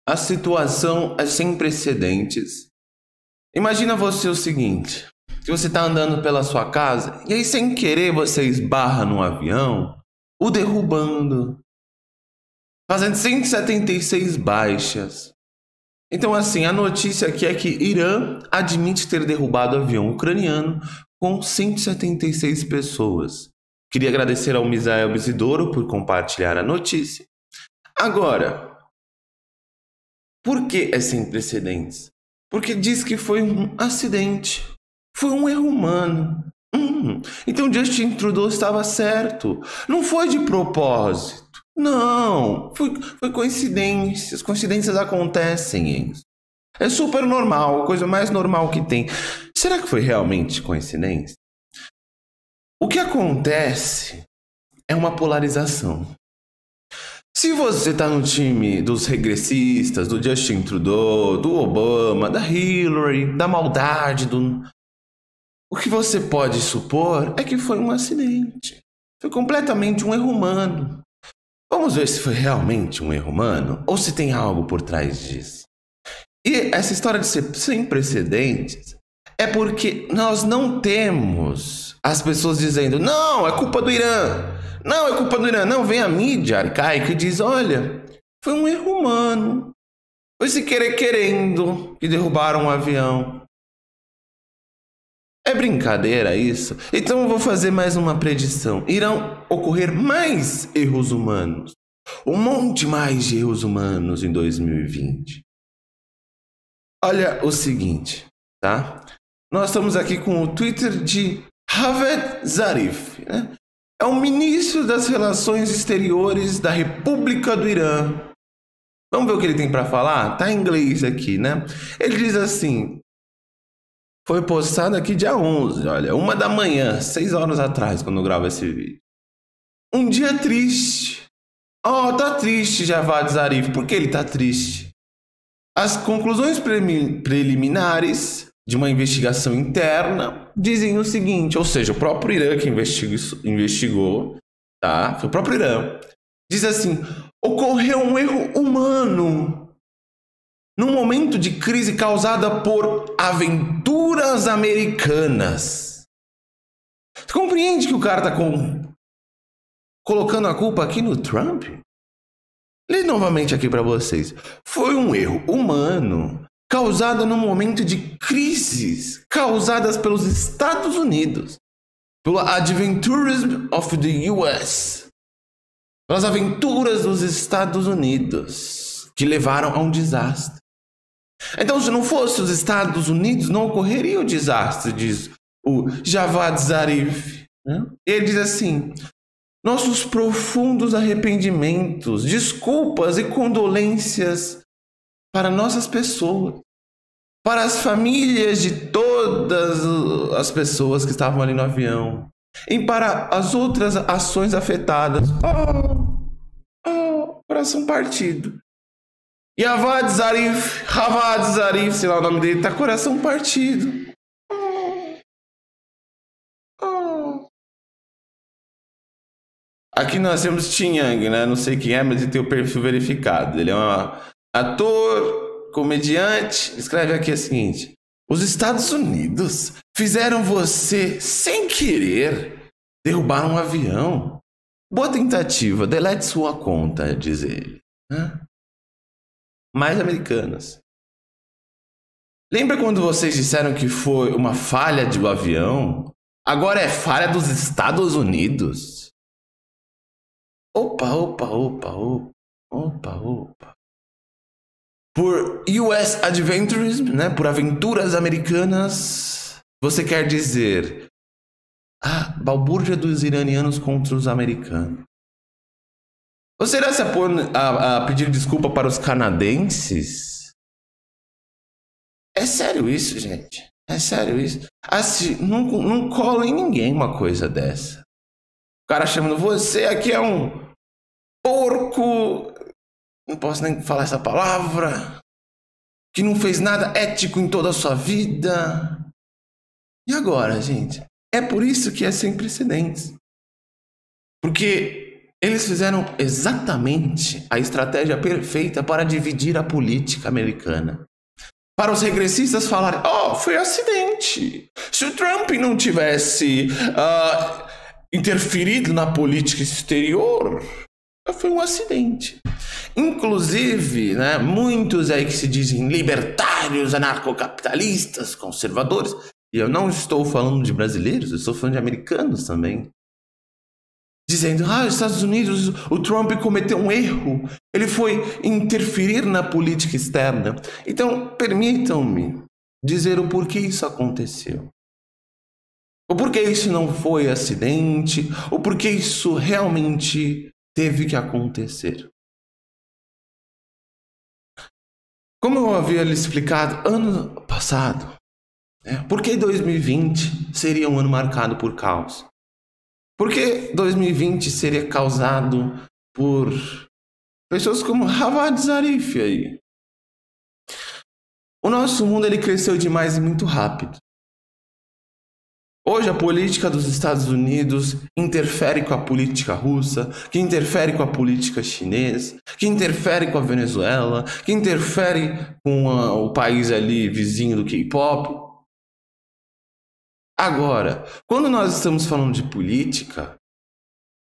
A situação é sem precedentes. Imagina você o seguinte, que você está andando pela sua casa e aí sem querer você esbarra num avião, o derrubando, fazendo 176 baixas. Então assim, a notícia aqui é que Irã admite ter derrubado avião ucraniano com 176 pessoas. Queria agradecer ao Misael Bisidoro por compartilhar a notícia. Agora, por que é sem precedentes? Porque diz que foi um acidente. Foi um erro humano. Então Justin Trudeau estava certo. Não foi de propósito. Não. Foi coincidências. Coincidências acontecem, Enzo. É super normal. A coisa mais normal que tem. Será que foi realmente coincidência? O que acontece é uma polarização. Se você tá no time dos regressistas, do Justin Trudeau, do Obama, da Hillary, da maldade, o que você pode supor é que foi um acidente. Foi completamente um erro humano. Vamos ver se foi realmente um erro humano ou se tem algo por trás disso. E essa história de ser sem precedentes é porque nós não temos as pessoas dizendo: não, é culpa do Irã. Não, é culpa do Irã. Não, vem a mídia arcaica e diz: olha, foi um erro humano. Foi se querer querendo que derrubaram um avião. É brincadeira isso? Então eu vou fazer mais uma predição. Irão ocorrer mais erros humanos. Um monte mais de erros humanos em 2020. Olha o seguinte, tá? Nós estamos aqui com o Twitter de Javed Zarif, né? É o ministro das Relações Exteriores da República do Irã. Vamos ver o que ele tem para falar? Tá em inglês aqui, né? Ele diz assim: foi postado aqui dia 11, olha, 1 da manhã, 6 horas atrás, quando eu gravo esse vídeo. Um dia triste. Tá triste, Javad Zarif. Por que ele tá triste? As conclusões preliminares de uma investigação interna dizem o seguinte, ou seja, o próprio Irã que investigou, tá? Foi o próprio Irã. Diz assim: ocorreu um erro humano num momento de crise causada por aventuras americanas. Você compreende que o cara tá colocando a culpa aqui no Trump? Lê novamente aqui para vocês. Foi um erro humano causada num momento de crises causadas pelos Estados Unidos, pelo Adventurism of the US, pelas aventuras dos Estados Unidos que levaram a um desastre. Então, se não fosse os Estados Unidos, não ocorreria o desastre, diz o Javad Zarif. Ele diz assim: nossos profundos arrependimentos, desculpas e condolências para nossas pessoas, para as famílias de todas as pessoas que estavam ali no avião e para as outras ações afetadas. Coração partido. E Javad Zarif, sei lá o nome dele, tá coração partido. Aqui nós temos Tim Yang, né? Não sei quem é, mas ele tem o perfil verificado. Ele é um ator, comediante. Escreve aqui o seguinte: os Estados Unidos fizeram você, sem querer, derrubar um avião. Boa tentativa, delete sua conta, diz ele. Mais americanas. Lembra quando vocês disseram que foi uma falha do avião? Agora é falha dos Estados Unidos. Opa. Por US Adventurism, né? Por aventuras americanas, você quer dizer balbúrdia dos iranianos contra os americanos. Ou será se a pedir desculpa para os canadenses? É sério isso, gente? É sério isso? Assim, não cola em ninguém uma coisa dessa. O cara chamando você aqui é um porco, não posso nem falar essa palavra, que não fez nada ético em toda a sua vida. E agora, gente? É por isso que é sem precedentes. Porque Eles fizeram exatamente a estratégia perfeita para dividir a política americana. Para os regressistas falarem, foi acidente. Se o Trump não tivesse interferido na política exterior, foi um acidente. Inclusive, né, muitos aí que se dizem libertários, anarcocapitalistas, conservadores, e eu não estou falando de brasileiros, eu estou falando de americanos também, dizendo, os Estados Unidos, o Trump cometeu um erro, ele foi interferir na política externa. Então, permitam-me dizer o porquê isso aconteceu. O porquê isso não foi acidente, o porquê isso realmente teve que acontecer. Como eu havia lhe explicado ano passado, por que 2020 seria um ano marcado por caos? Por que 2020 seria causado por pessoas como Javad Zarif aí? O nosso mundo ele cresceu demais e muito rápido. Hoje a política dos Estados Unidos interfere com a política russa, que interfere com a política chinesa, que interfere com a Venezuela, que interfere com o país ali vizinho do K-pop. Agora, quando nós estamos falando de política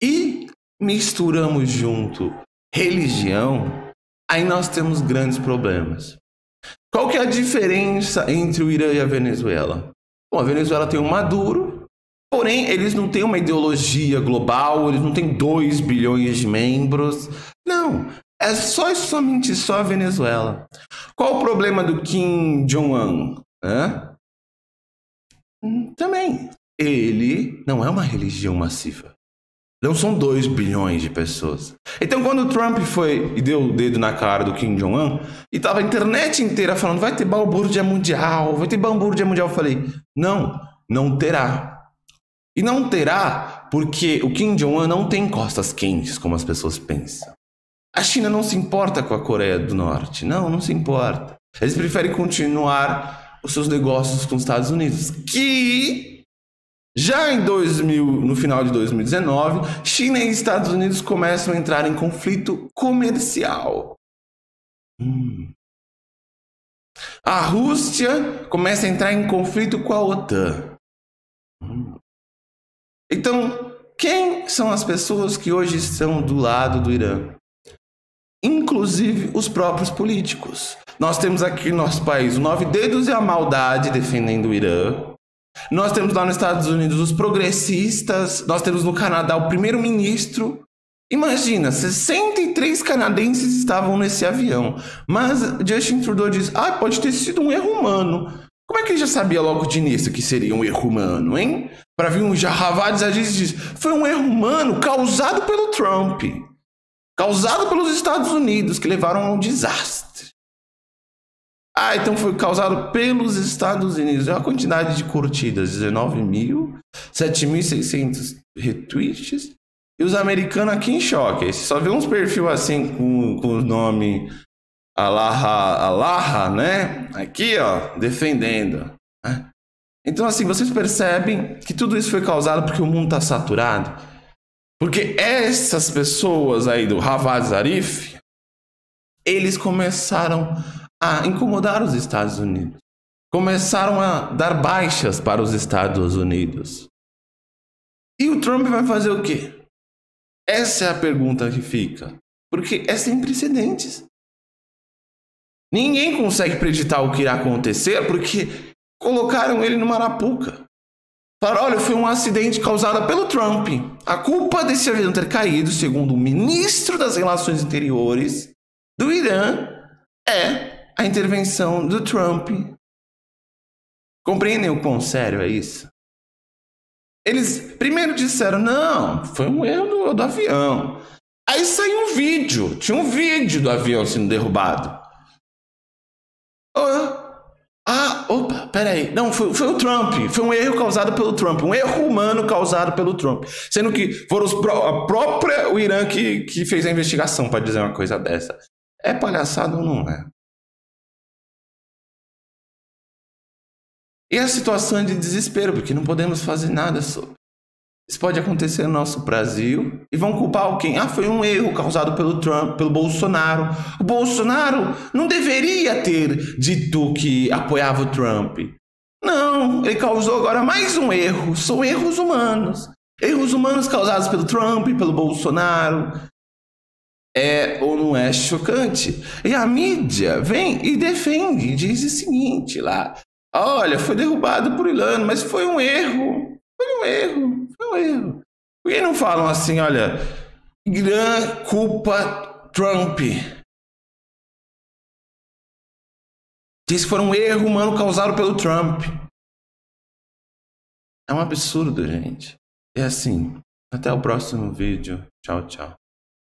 e misturamos junto religião, aí nós temos grandes problemas. Qual que é a diferença entre o Irã e a Venezuela? Bom, a Venezuela tem um Maduro, porém eles não têm uma ideologia global, eles não têm 2 bilhões de membros. Não, é somente a Venezuela. Qual o problema do Kim Jong-un? Também, ele não é uma religião massiva. Não são 2 bilhões de pessoas. Então, quando o Trump foi e deu o dedo na cara do Kim Jong-un, e tava a internet inteira falando, vai ter balbúrdia mundial, vai ter balbúrdia mundial, eu falei, não terá. E não terá porque o Kim Jong-un não tem costas quentes, como as pessoas pensam. A China não se importa com a Coreia do Norte. Não se importa. Eles preferem continuar os seus negócios com os Estados Unidos, que já no final de 2019, China e Estados Unidos começam a entrar em conflito comercial. A Rússia começa a entrar em conflito com a OTAN. Então, quem são as pessoas que hoje estão do lado do Irã? Inclusive os próprios políticos. Nós temos aqui no nosso país o 9 dedos e a maldade defendendo o Irã. Nós temos lá nos Estados Unidos os progressistas, nós temos no Canadá o primeiro-ministro. Imagina, 63 canadenses estavam nesse avião, mas Justin Trudeau diz, pode ter sido um erro humano. Como é que ele já sabia logo de início que seria um erro humano, hein? Para vir um Javad Zarif diz, foi um erro humano causado pelo Trump, causado pelos Estados Unidos, que levaram a um desastre. Então foi causado pelos Estados Unidos. É uma quantidade de curtidas, 19 mil, 7.600 retweets. E os americanos aqui em choque. Você só vê uns perfis assim com o nome Allah, né? Aqui, defendendo. Então, assim, vocês percebem que tudo isso foi causado porque o mundo está saturado. Porque essas pessoas aí do Javad Zarif, eles começaram a incomodar os Estados Unidos. Começaram a dar baixas para os Estados Unidos. E o Trump vai fazer o quê? Essa é a pergunta que fica. Porque é sem precedentes. Ninguém consegue preditar o que irá acontecer porque colocaram ele numa arapuca. Falaram, olha, foi um acidente causado pelo Trump. A culpa desse avião ter caído, segundo o ministro das Relações Exteriores do Irã, é a intervenção do Trump. Compreendem o quão sério é isso? Eles primeiro disseram, não, foi um erro do avião. Aí saiu um vídeo, tinha um vídeo do avião sendo derrubado. Opa, peraí. Não, foi o Trump. Foi um erro causado pelo Trump. Um erro humano causado pelo Trump. Sendo que foram o Irã que fez a investigação para dizer uma coisa dessa. É palhaçada ou não é? E a situação é de desespero, porque não podemos fazer nada sobre. Isso pode acontecer no nosso Brasil e vão culpar quem? Ah, foi um erro causado pelo Trump, pelo Bolsonaro. O Bolsonaro não deveria ter dito que apoiava o Trump. Não, ele causou agora mais um erro. São erros humanos. Erros humanos causados pelo Trump, pelo Bolsonaro. É ou não é chocante? E a mídia vem e defende, diz o seguinte lá. Olha, foi derrubado por Ilano, mas foi um erro. Foi um erro. Foi um erro. Por que não falam assim, olha, Irã culpa Trump? Diz que foi um erro humano causado pelo Trump. É um absurdo, gente. É assim. Até o próximo vídeo. Tchau, tchau.